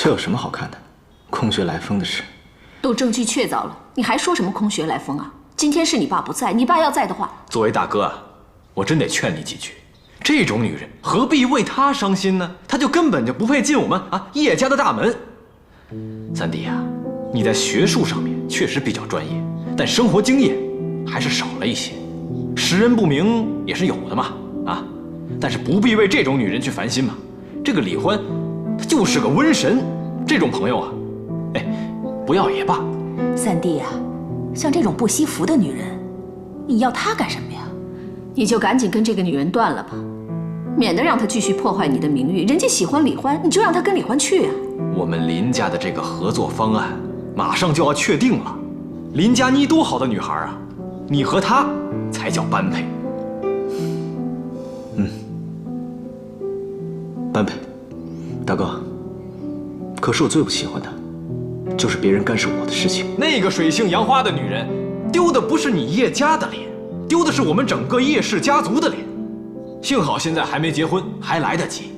这有什么好看的？空穴来风的事。都证据确凿了，你还说什么空穴来风啊？今天是你爸不在，你爸要在的话，作为大哥啊，我真得劝你几句。这种女人何必为她伤心呢？她就根本就不配进我们叶家的大门。三弟啊，你在学术上面确实比较专业，但生活经验还是少了一些。识人不明也是有的嘛，但是不必为这种女人去烦心嘛。这个李欢，他就是个瘟神，这种朋友啊，不要也罢。三弟呀，像这种不惜福的女人，你要她干什么呀？你就赶紧跟这个女人断了吧，免得让她继续破坏你的名誉。人家喜欢李欢，你就让她跟李欢去啊。我们林家的这个合作方案马上就要确定了。林佳妮多好的女孩啊，你和她才叫般配。般配。大哥，可是我最不喜欢的，就是别人干涉我的事情。那个水性杨花的女人，丢的不是你叶家的脸，丢的是我们整个叶氏家族的脸。幸好现在还没结婚，还来得及。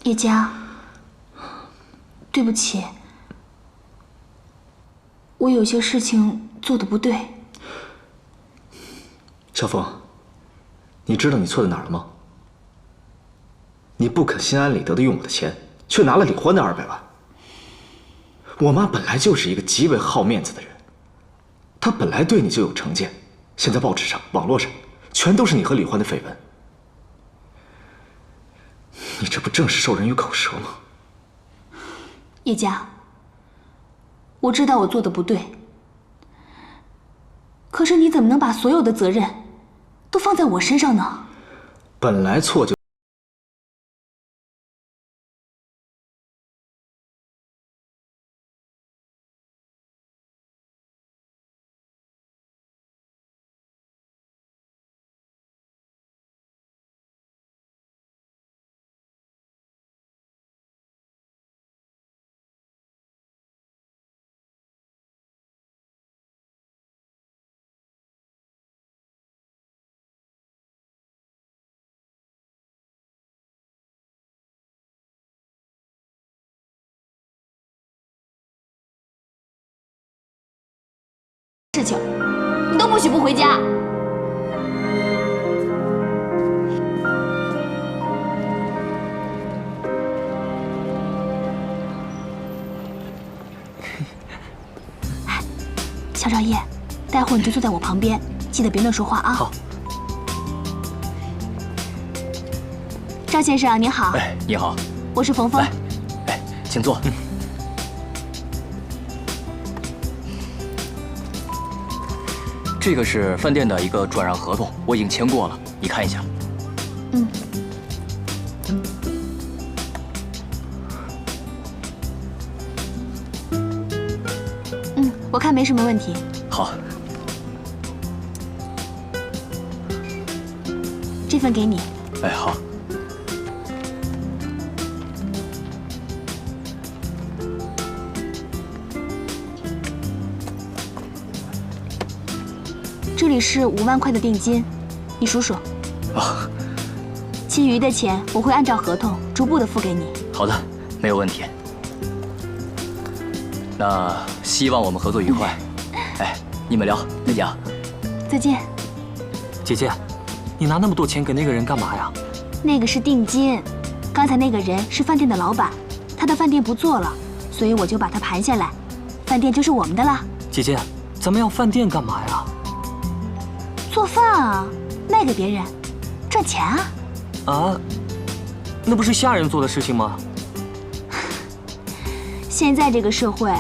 叶佳，对不起，我有些事情做的不对。小凤，你知道你错在哪儿了吗？你不肯心安理得的用我的钱，却拿了李欢的200万。我妈本来就是一个极为好面子的人，她本来对你就有成见，现在报纸上、网络上全都是你和李欢的绯闻。你这不正是授人于口舌吗？叶佳，我知道我做的不对，可是你怎么能把所有的责任都放在我身上呢？本来错就。事情，你都不许不回家。小赵叶，待会儿你就坐在我旁边，记得别乱说话啊。好。赵先生您好。哎，你好，我是冯峰。哎，请坐。这个是饭店的一个转让合同，我已经签过了，你看一下。我看没什么问题。好，这份给你。哎，好。这里是5万块的定金，你数数。哦，其余的钱我会按照合同逐步的付给你。好的，没有问题。那希望我们合作愉快。哎，你们聊，再见啊。再见。姐姐，你拿那么多钱给那个人干嘛呀？那个是定金，刚才那个人是饭店的老板，他的饭店不做了，所以我就把他盘下来，饭店就是我们的了。姐姐，咱们要饭店干嘛呀？做饭啊，卖给别人，赚钱啊。啊，那不是下人做的事情吗？现在这个社会，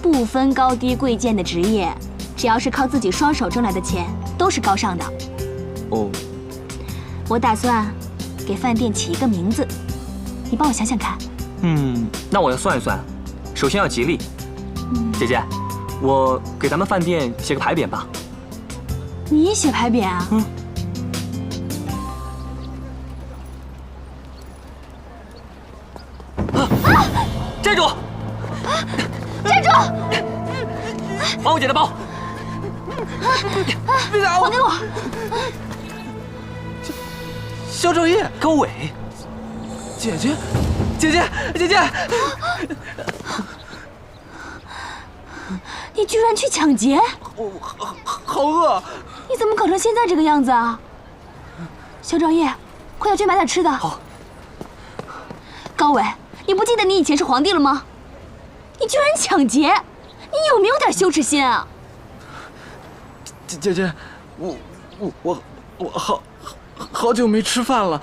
不分高低贵贱的职业，只要是靠自己双手挣来的钱，都是高尚的。哦，我打算给饭店起一个名字，你帮我想想看。那我要算一算，首先要吉利。姐姐，我给咱们饭店写个牌匾吧。你写牌匾啊？住！站住！还我姐的包！别打我！还给我！肖正义，高伟，姐姐，姐姐，姐姐！你居然去抢劫！我好饿！你怎么搞成现在这个样子啊？肖兆业，快点去买点吃的。好。高伟，你不记得你以前是皇帝了吗？你居然抢劫！你有没有点羞耻心啊？姐姐，我好久没吃饭了，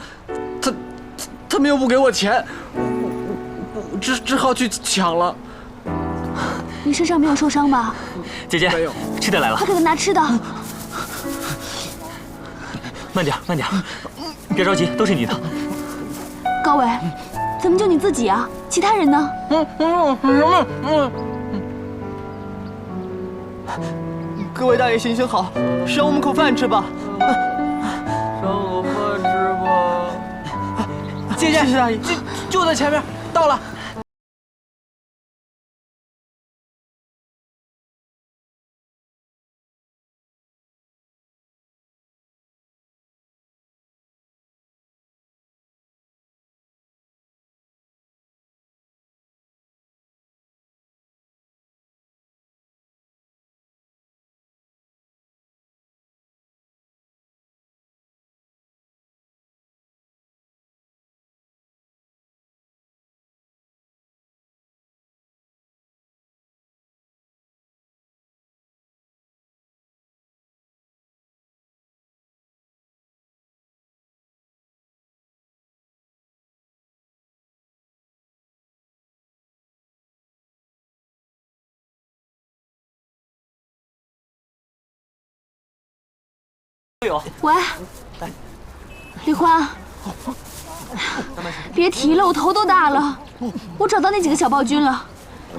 他们又不给我钱，我只好去抢了。你身上没有受伤吧？姐姐，没有。吃的来了，快给他拿吃的。慢点，慢点，别着急，都是你的。高伟，怎么就你自己啊？其他人呢？各位大爷行行好，赏我们口饭吃吧。赏我饭吃吧。姐姐，谢谢大爷，就在前面，到了。喂，李欢，别提了，我头都大了。我找到那几个小暴君了，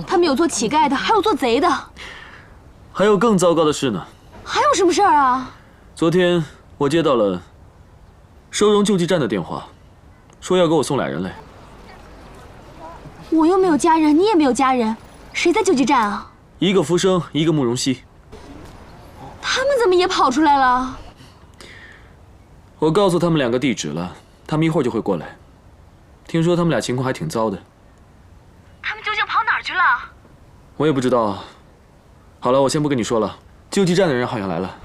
他们有做乞丐的，还有做贼的。还有更糟糕的事呢。还有什么事儿啊？昨天我接到了收容救济站的电话，说要给我送俩人来。我又没有家人，你也没有家人，谁在救济站啊？一个福生，一个慕容熙。他们怎么也跑出来了？我告诉他们两个地址了，他们一会儿就会过来。听说他们俩情况还挺糟的。他们究竟跑哪儿去了？我也不知道。好了，我先不跟你说了。救济站的人好像来了。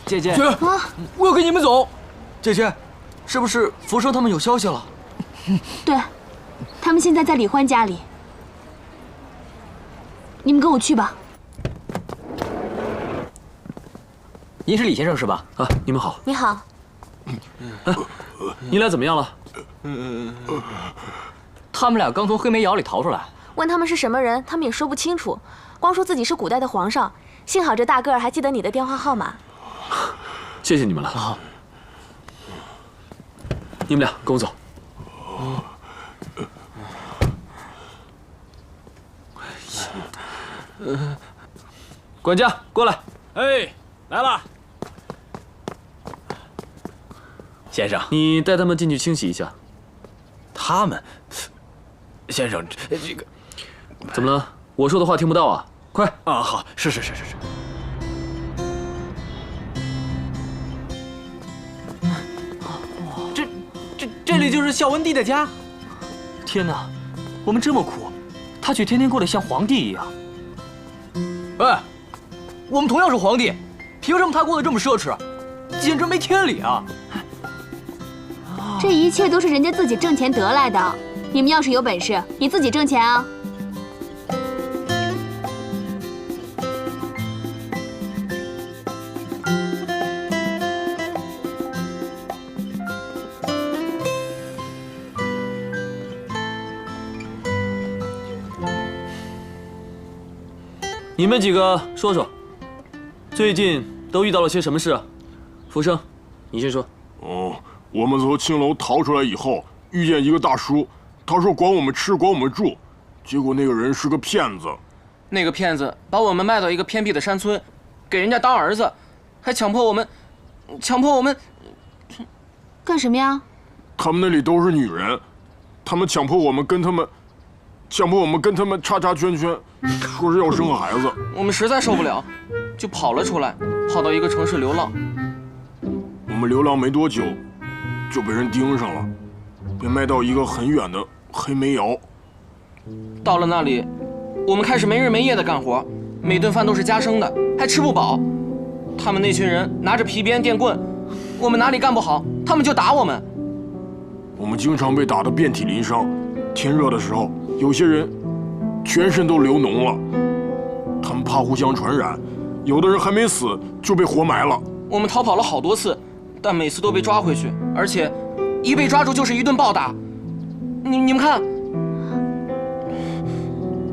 姐姐，我要跟你们走。姐姐，是不是福生他们有消息了？对，他们现在在李欢家里。你们跟我去吧。您是李先生是吧？啊，你们好。你好。你俩怎么样了？他们俩刚从黑煤窑里逃出来。问他们是什么人，他们也说不清楚，光说自己是古代的皇上。幸好这大个儿还记得你的电话号码。谢谢你们了。好，你们俩跟我走。管家，过来。哎，来了。先生，你带他们进去清洗一下。他们，先生，这个怎么了？我说的话听不到啊？快啊！好，是。这里就是孝文帝的家。天哪，我们这么苦，他却天天过得像皇帝一样。哎，我们同样是皇帝，凭什么他过得这么奢侈？简直没天理啊！这一切都是人家自己挣钱得来的。你们要是有本事，你自己挣钱啊！你们几个说说，最近都遇到了些什么事啊？福生，你先说。哦，我们从青楼逃出来以后，遇见一个大叔，他说管我们吃，管我们住，结果那个人是个骗子。那个骗子把我们卖到一个偏僻的山村，给人家当儿子，还强迫我们干什么呀？他们那里都是女人，他他们强迫我们跟他们叉叉圈圈，说是要生孩子。我们实在受不了，就跑了出来，跑到一个城市流浪。我们流浪没多久，就被人盯上了，被卖到一个很远的黑煤窑。到了那里，我们开始没日没夜的干活，每顿饭都是加生的，还吃不饱。他们那群人拿着皮鞭、电棍，我们哪里干不好，他们就打我们。我们经常被打得遍体鳞伤。天热的时候，有些人全身都流脓了，他们怕互相传染，有的人还没死就被活埋了。我们逃跑了好多次，但每次都被抓回去，而且一被抓住就是一顿暴打。你们看，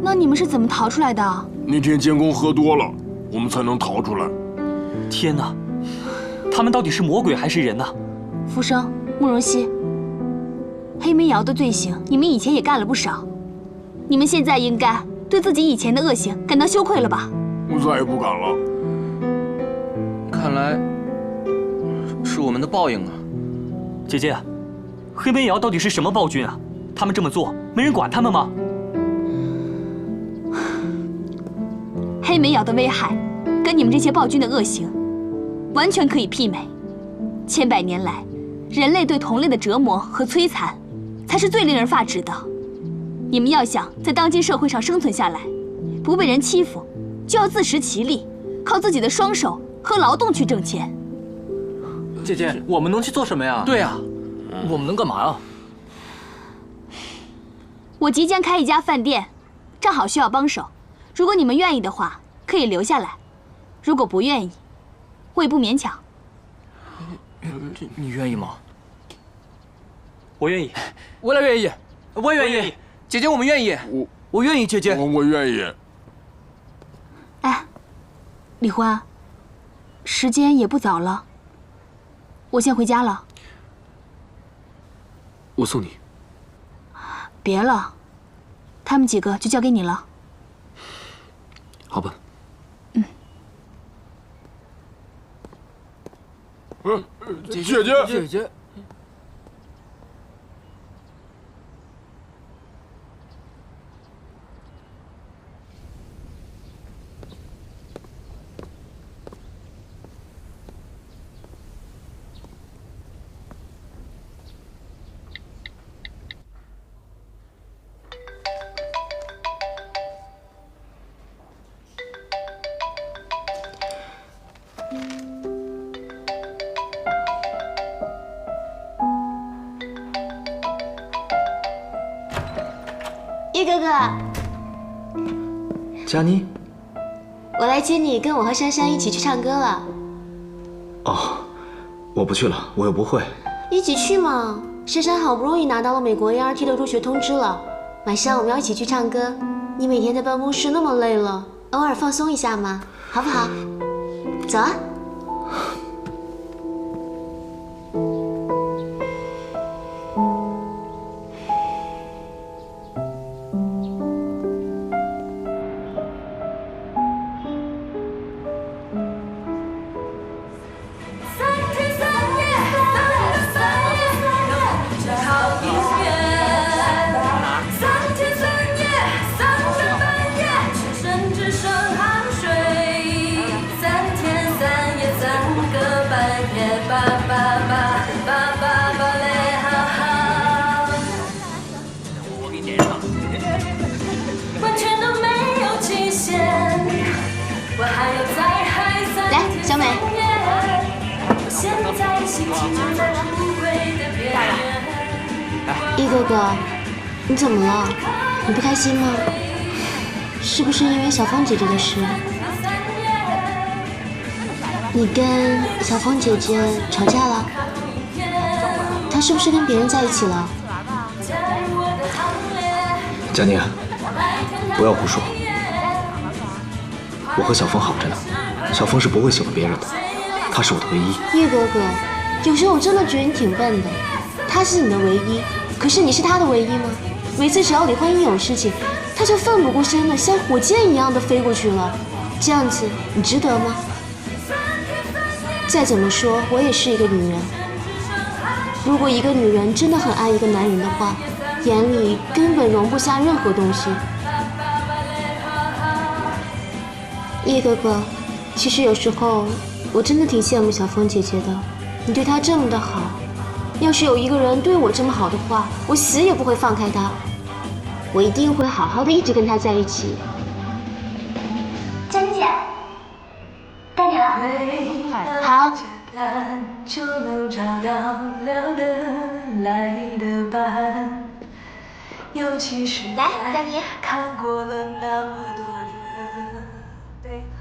那你们是怎么逃出来的？那天监工喝多了，我们才能逃出来。天哪，他们到底是魔鬼还是人呢？福生、慕容熙，黑煤窑的罪行你们以前也干了不少，你们现在应该对自己以前的恶行感到羞愧了吧？我再也不敢了。看来是我们的报应啊。姐姐，黑煤窑到底是什么暴君啊？他们这么做，没人管他们吗？黑煤窑的危害，跟你们这些暴君的恶行，完全可以媲美。千百年来，人类对同类的折磨和摧残，才是最令人发指的。你们要想在当今社会上生存下来，不被人欺负，就要自食其力，靠自己的双手和劳动去挣钱。姐姐，我们能去做什么呀？对呀，我们能干嘛呀？我即将开一家饭店，正好需要帮手。如果你们愿意的话，可以留下来；如果不愿意，我也不勉强。你愿意吗？我愿意，我也愿意，我也愿意。姐姐，我们愿意。我愿意，姐姐。我愿意。哎，李欢，时间也不早了，我先回家了。我送你。别了，他们几个就交给你了。好吧。姐姐。玉哥哥，佳妮，我来接你，跟我和珊珊一起去唱歌了。哦，我不去了，我又不会。一起去嘛！珊珊好不容易拿到了美国 ART 的入学通知了，晚上我们要一起去唱歌。你每天在办公室那么累了，偶尔放松一下嘛，好不好？走啊！来，小美。一哥哥，你怎么了？你不开心吗？是不是因为小芳姐姐的事？你跟小芳姐姐吵架了？她是不是跟别人在一起了？佳妮，不要胡说。我和小芳好着呢，小芳是不会喜欢别人的，她是我的唯一。叶哥哥，有时候我真的觉得你挺笨的。她是你的唯一，可是你是她的唯一吗？每次只要李焕英有事情，她就奋不顾身的像火箭一样的飞过去了，这样子你值得吗？再怎么说，我也是一个女人。如果一个女人真的很爱一个男人的话，眼里根本容不下任何东西。叶哥哥，其实有时候我真的挺羡慕小风姐姐的，你对她这么的好，要是有一个人对我这么好的话，我死也不会放开他，我一定会好好的一直跟他在一起。佳妮姐，带你了。好。就能找到聊得来的伴，尤其是来，佳妮，看过了那么多的背叛。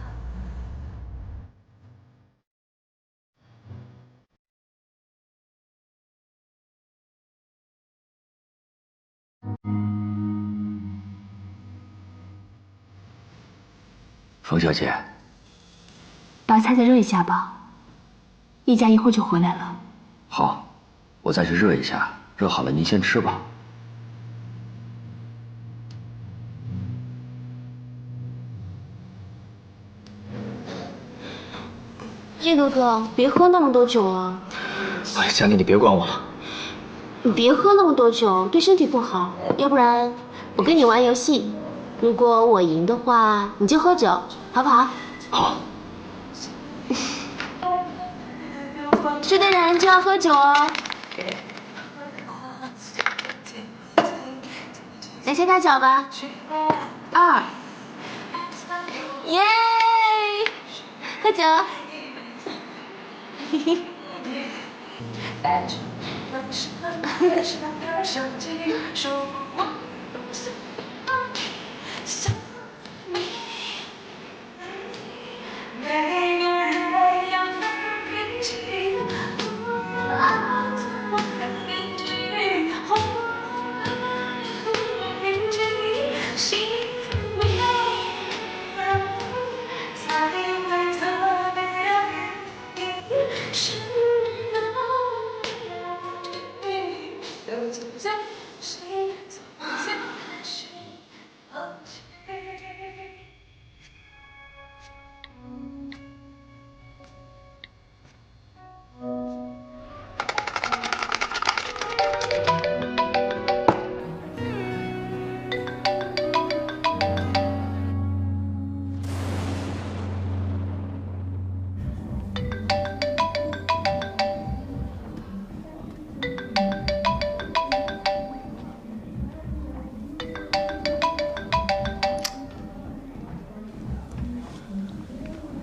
冯小姐，把菜再热一下吧，一家一会儿就回来了。好，我再去热一下，热好了您先吃吧。叶哥哥，别喝那么多酒了。哎，佳妮，你别管我了。你别喝那么多酒，对身体不好。要不然，我跟你玩游戏，如果我赢的话，你就喝酒，好不好？好。输的人就要喝酒哦。来先开脚吧。2，耶！喝酒。嘿嘿。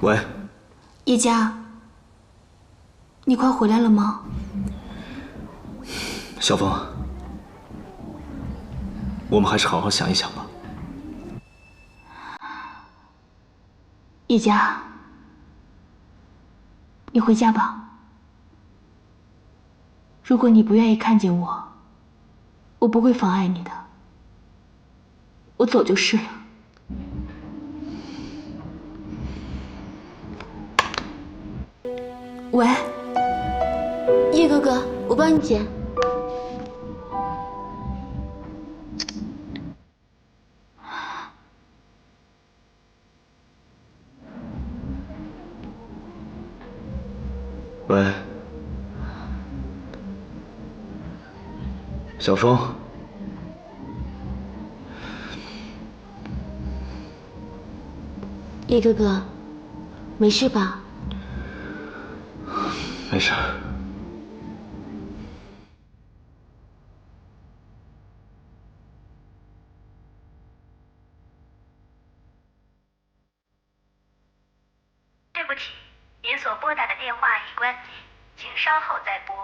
喂，叶佳，你快回来了吗？小风，我们还是好好想一想吧。叶佳，你回家吧。如果你不愿意看见我，我不会妨碍你的。我走就是了。喂，叶哥哥，我帮你捡。喂，小风，叶哥哥，没事吧？没事。对不起，您所拨打的电话已关机，请稍后再拨。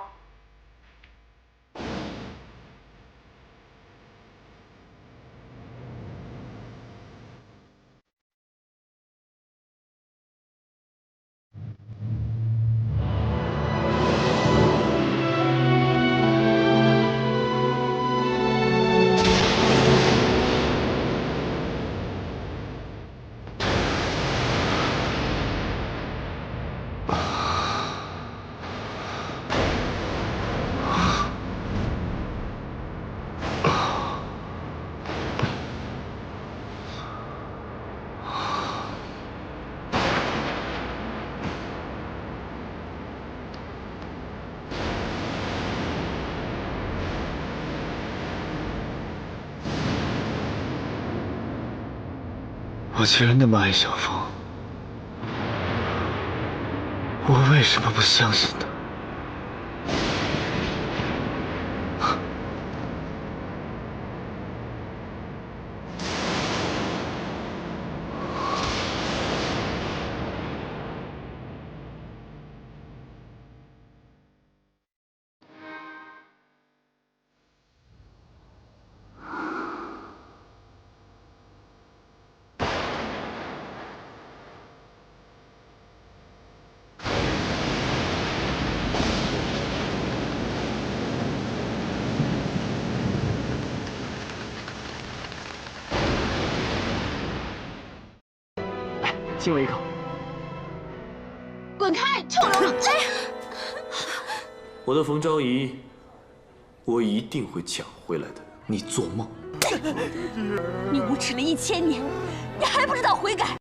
我既然那么爱小峰，我为什么不相信他？亲我一口。滚开，臭流氓！我的冯昭仪，我一定会抢回来的。你做梦！你无耻了1000年，你还不知道悔改？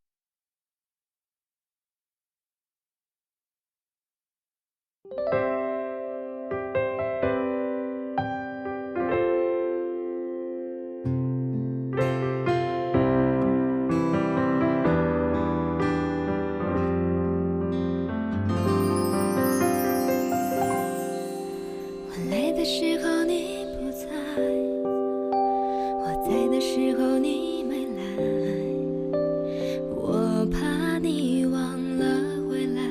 我来的时候你不在，我在的时候你没来，我怕你忘了回来，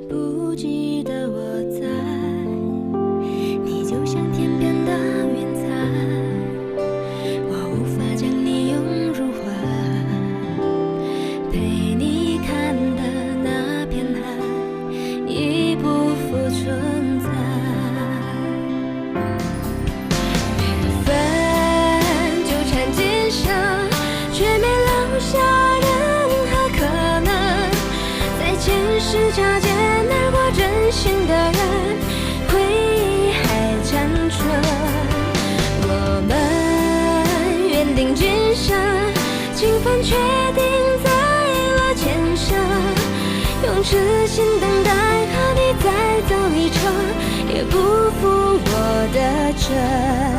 不记得我在。你就像天边的云彩，我无法将你拥入怀，陪你看的那片海已不复存在。是擦肩而过真心的人，回忆还残存。我们约定今生，情分确定在了前生。用痴心等待，和你再走一程，也不负我的真。